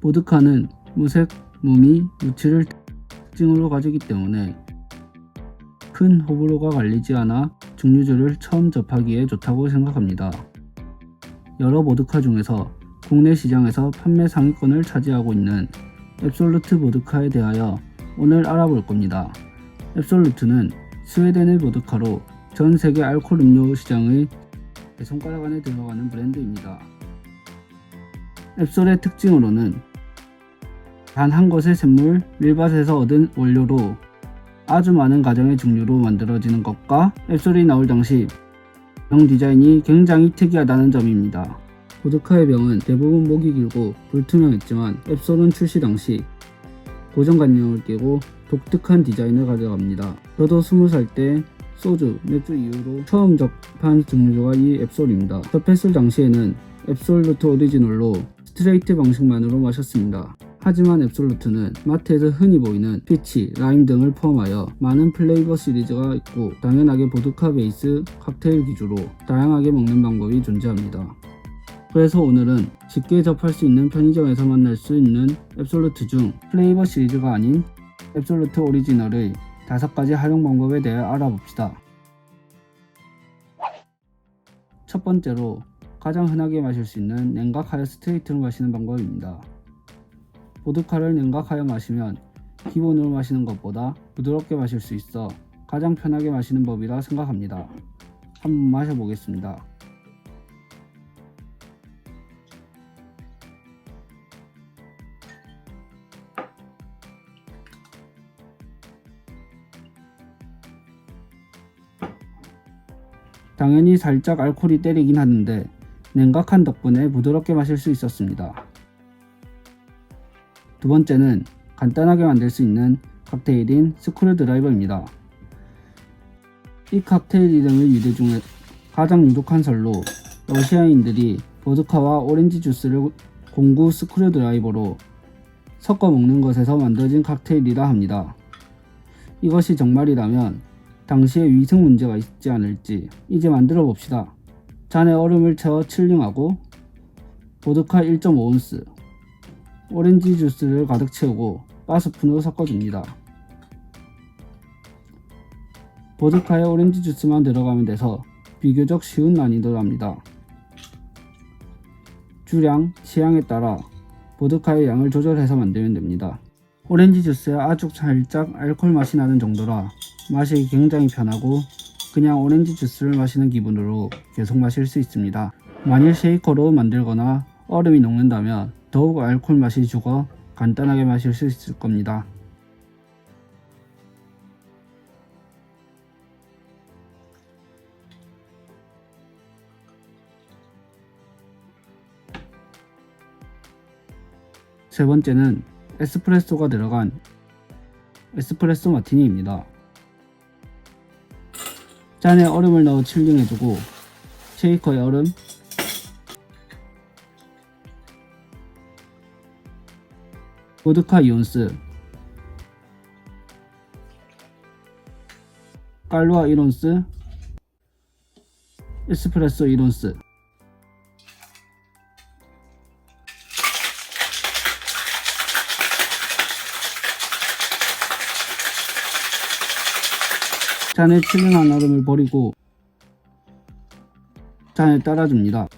보드카는 무색, 무미, 무취를 특징으로 가지기 때문에 큰 호불호가 갈리지 않아 증류주를 처음 접하기에 좋다고 생각합니다. 여러 보드카 중에서 국내 시장에서 판매 상위권을 차지하고 있는 앱솔루트 보드카에 대하여 오늘 알아볼 겁니다. 앱솔루트는 스웨덴의 보드카로 전 세계 알코올 음료 시장의 제 손가락 안에 들어가는 브랜드입니다. 앱솔의 특징으로는 단 한 것의 샘물, 밀밭에서 얻은 원료로 아주 많은 가정의 증류로 만들어지는 것과 앱솔이 나올 당시 병 디자인이 굉장히 특이하다는 점입니다. 보드카의 병은 대부분 목이 길고 불투명했지만 앱솔은 출시 당시 고정관념을 깨고 독특한 디자인을 가져갑니다. 저도 20살 때 소주, 맥주 이후로 처음 접한 증류주가 이 앱솔입니다. 접했을 당시에는 앱솔루트 오리지널로 스트레이트 방식만으로 마셨습니다. 하지만 앱솔루트는 마트에서 흔히 보이는 피치, 라임 등을 포함하여 많은 플레이버 시리즈가 있고 당연하게 보드카 베이스 칵테일 기주로 다양하게 먹는 방법이 존재합니다. 그래서 오늘은 쉽게 접할 수 있는 편의점에서 만날 수 있는 앱솔루트 중 플레이버 시리즈가 아닌 앱솔루트 오리지널의 5가지 활용 방법에 대해 알아봅시다. 첫 번째로 가장 흔하게 마실 수 있는 냉각하여 스트레이트로 마시는 방법입니다. 보드카를 냉각하여 마시면 기본으로 마시는 것보다 부드럽게 마실 수 있어 가장 편하게 마시는 법이라 생각합니다. 한번 마셔보겠습니다. 당연히 살짝 알코올이 때리긴 하는데 냉각한 덕분에 부드럽게 마실 수 있었습니다. 두 번째는 간단하게 만들 수 있는 칵테일인 스크류 드라이버입니다. 이 칵테일 이름의 유래 중에 가장 유력한 설로 러시아인들이 보드카와 오렌지 주스를 공구 스크류 드라이버로 섞어 먹는 것에서 만들어진 칵테일이라 합니다. 이것이 정말이라면 당시에 위생 문제가 있지 않을지 이제 만들어 봅시다. 잔에 얼음을 채워 칠링하고 보드카 1.5온스, 오렌지 주스를 가득 채우고 바스푼으로 섞어줍니다. 보드카에 오렌지 주스만 들어가면 돼서 비교적 쉬운 난이도랍니다. 주량, 취향에 따라 보드카의 양을 조절해서 만들면 됩니다. 오렌지 주스에 아주 살짝 알코올 맛이 나는 정도라 마시기 굉장히 편하고 그냥 오렌지 주스를 마시는 기분으로 계속 마실 수 있습니다. 만일 쉐이커로 만들거나 얼음이 녹는다면 더욱 알코올 맛이 죽어 간단하게 마실 수 있을 겁니다. 세 번째는 에스프레소가 들어간 에스프레소 마티니입니다. 잔에 얼음을 넣어 칠링해주고 쉐이커에 얼음, 보드카 2온스, 깔루아 1온스, 에스프레소 1온스, 잔에 칠링한 얼음을 버리고 잔에 따라줍니다.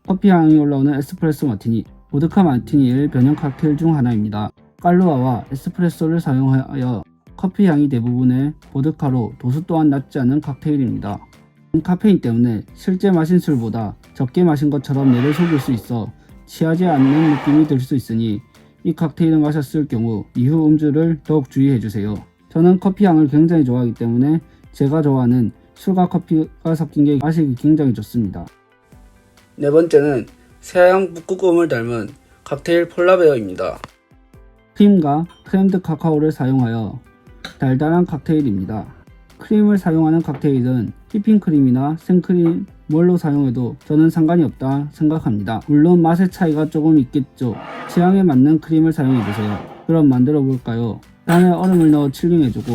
커피 향이 올라오는 에스프레소 마티니, 보드카 마티니의 변형 칵테일 중 하나입니다. 깔루아와 에스프레소를 사용하여 커피 향이 대부분의 보드카로 도수 또한 낮지 않은 칵테일입니다. 카페인 때문에 실제 마신 술보다 적게 마신 것처럼 뇌를 속일 수 있어 취하지 않는 느낌이 들 수 있으니 이 칵테일을 마셨을 경우 이후 음주를 더욱 주의해주세요. 저는 커피 향을 굉장히 좋아하기 때문에 제가 좋아하는 술과 커피가 섞인 게 마시기 굉장히 좋습니다. 네 번째는 새하얀 북극곰을 닮은 칵테일 폴라베어입니다. 크림과 크렘드 카카오를 사용하여 달달한 칵테일입니다. 크림을 사용하는 칵테일은 휘핑크림이나 생크림 뭘로 사용해도 저는 상관이 없다 생각합니다. 물론 맛의 차이가 조금 있겠죠. 취향에 맞는 크림을 사용해주세요. 그럼 만들어 볼까요? 잔에 얼음을 넣어 칠링해주고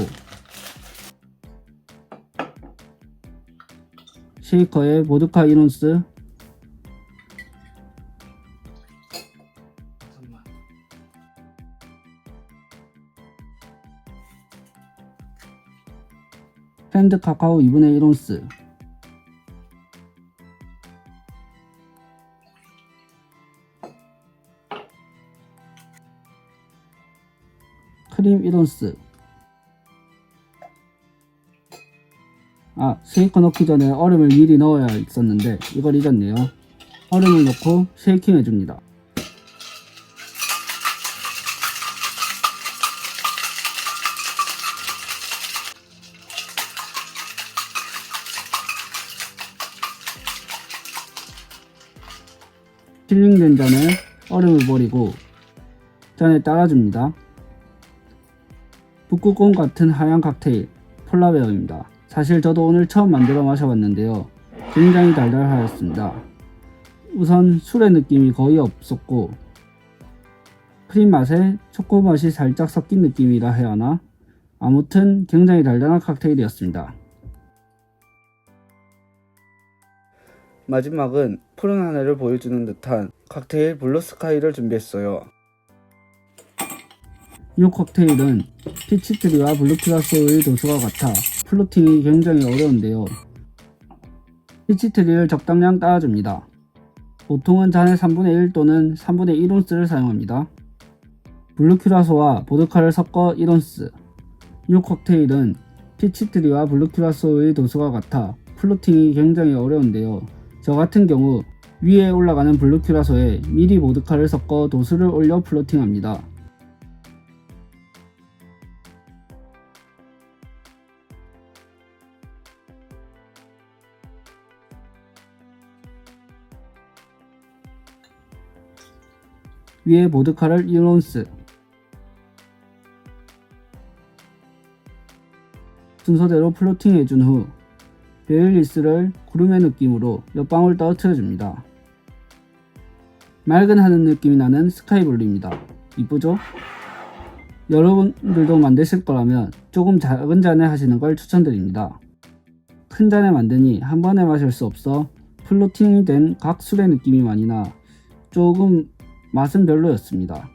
쉐이커에 보드카 1온스, 핸드 카카오 2분의 1온스, 크림 1온스. 쉐이커 넣기 전에 얼음을 미리 넣어야 했었는데 이걸 잊었네요. 얼음을 넣고 쉐이킹 해줍니다. 힐링된 잔에 얼음을 버리고 잔에 따라줍니다. 북극곰 같은 하얀 칵테일 폴라베어입니다. 사실 저도 오늘 처음 만들어 마셔봤는데요. 굉장히 달달하였습니다. 우선 술의 느낌이 거의 없었고 크림 맛에 초코 맛이 살짝 섞인 느낌이라 해야 하나? 아무튼 굉장히 달달한 칵테일이었습니다. 마지막은 푸른 하늘을 보여주는 듯한 칵테일 블루스카이를 준비했어요. 이 칵테일은 피치트리와 블루키라소의 도수가 같아 플로팅이 굉장히 어려운데요. 피치트리를 적당량 따라줍니다. 보통은 잔의 3분의 1 또는 3분의 1온스를 사용합니다. 블루키라소와 보드카를 섞어 1온스. 이 칵테일은 피치트리와 블루키라소의 도수가 같아 플로팅이 굉장히 어려운데요. 저 같은 경우 위에 올라가는 블루키라소에 미리 보드카를 섞어 도수를 올려 플로팅합니다. 위에 보드카를 1온스, 순서대로 플로팅 해준 후 베일리스를 구름의 느낌으로 몇 방울 떨어뜨려줍니다. 맑은 하늘 느낌이 나는 스카이블루입니다. 이쁘죠? 여러분들도 만드실 거라면 조금 작은 잔에 하시는 걸 추천드립니다. 큰 잔에 만드니 한 번에 마실 수 없어 플로팅이 된 각 술의 느낌이 많이 나 조금 맛은 별로였습니다.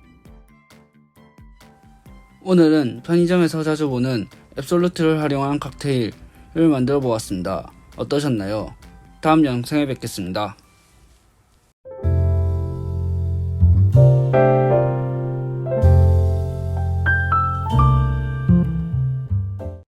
오늘은 편의점에서 자주 보는 앱솔루트를 활용한 칵테일을 만들어 보았습니다. 어떠셨나요? 다음 영상에 뵙겠습니다.